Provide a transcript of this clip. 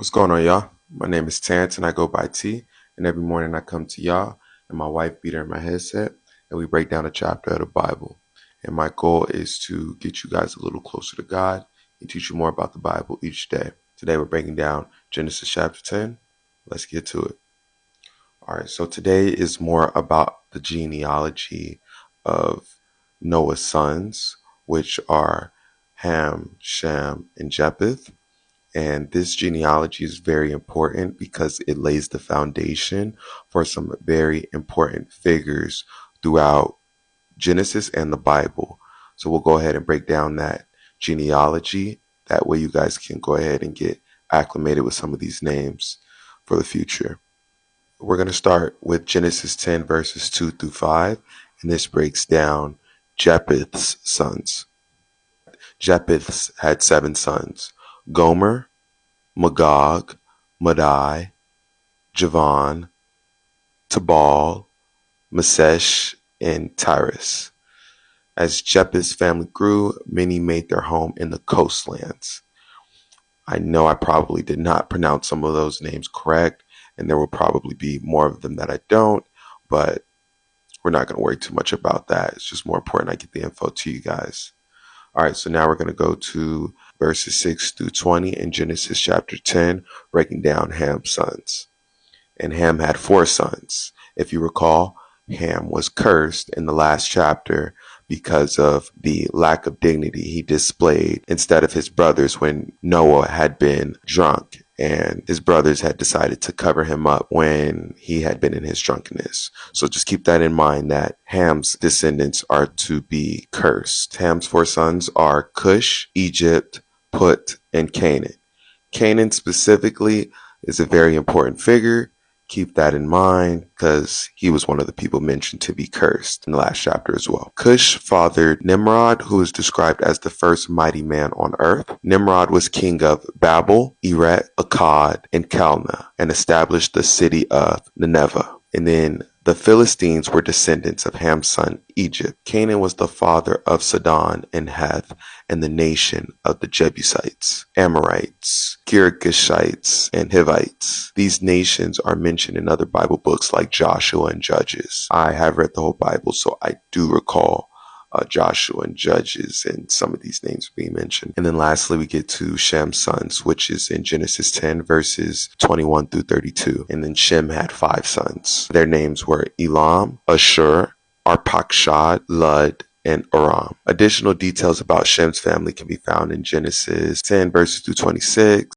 What's going on, y'all? My name is Terrence and I go by T. And every morning I come to y'all and my wife beater in my headset and we break down a chapter of the Bible. And my goal is to get you guys a little closer to God and teach you more about the Bible each day. Today we're breaking down Genesis chapter 10. Let's get to it. All right, so today is more about the genealogy of Noah's sons, which are Ham, Shem, and Japheth. And this genealogy is very important because it lays the foundation for some very important figures throughout Genesis and the Bible. So we'll go ahead and break down that genealogy. That way you guys can go ahead and get acclimated with some of these names for the future. We're going to start with Genesis 10 verses 2 through 5. And this breaks down Japheth's sons. Japheth had 7 sons: Gomer, Magog, Madai, Javan, Tabal, Masesh, and Tyrus. As Japheth's family grew, many made their home in the coastlands. I know I probably did not pronounce some of those names correct, and there will probably be more of them that I don't, but we're not going to worry too much about that. It's just more important I get the info to you guys. All right, so now we're going to go to verses 6 through 20 in Genesis chapter 10, breaking down Ham's sons. And Ham had 4 sons. If you recall, Ham was cursed in the last chapter because of the lack of dignity he displayed instead of his brothers when Noah had been drunk and his brothers had decided to cover him up when he had been in his drunkenness. So just keep that in mind, that Ham's descendants are to be cursed. Ham's 4 sons are Cush, Egypt, Put, and Canaan. Canaan specifically is a very important figure. Keep that in mind because he was one of the people mentioned to be cursed in the last chapter as well. Cush fathered Nimrod, who is described as the first mighty man on earth. Nimrod was king of Babel, Erech, Akkad, and Calneh, and established the city of Nineveh. And then the Philistines were descendants of Ham's son Egypt. Canaan was the father of Sidon and Heth, and the nation of the Jebusites, Amorites, Girgashites, and Hivites. These nations are mentioned in other Bible books like Joshua and Judges. I have read the whole Bible, so I do recall Joshua and Judges and some of these names being mentioned. And then lastly, we get to Shem's sons, which is in Genesis 10 verses 21 through 32. And then Shem had 5 sons. Their names were Elam, Ashur, Arpachshad, Lud, and Aram. Additional details about Shem's family can be found in Genesis 10 verses through 26,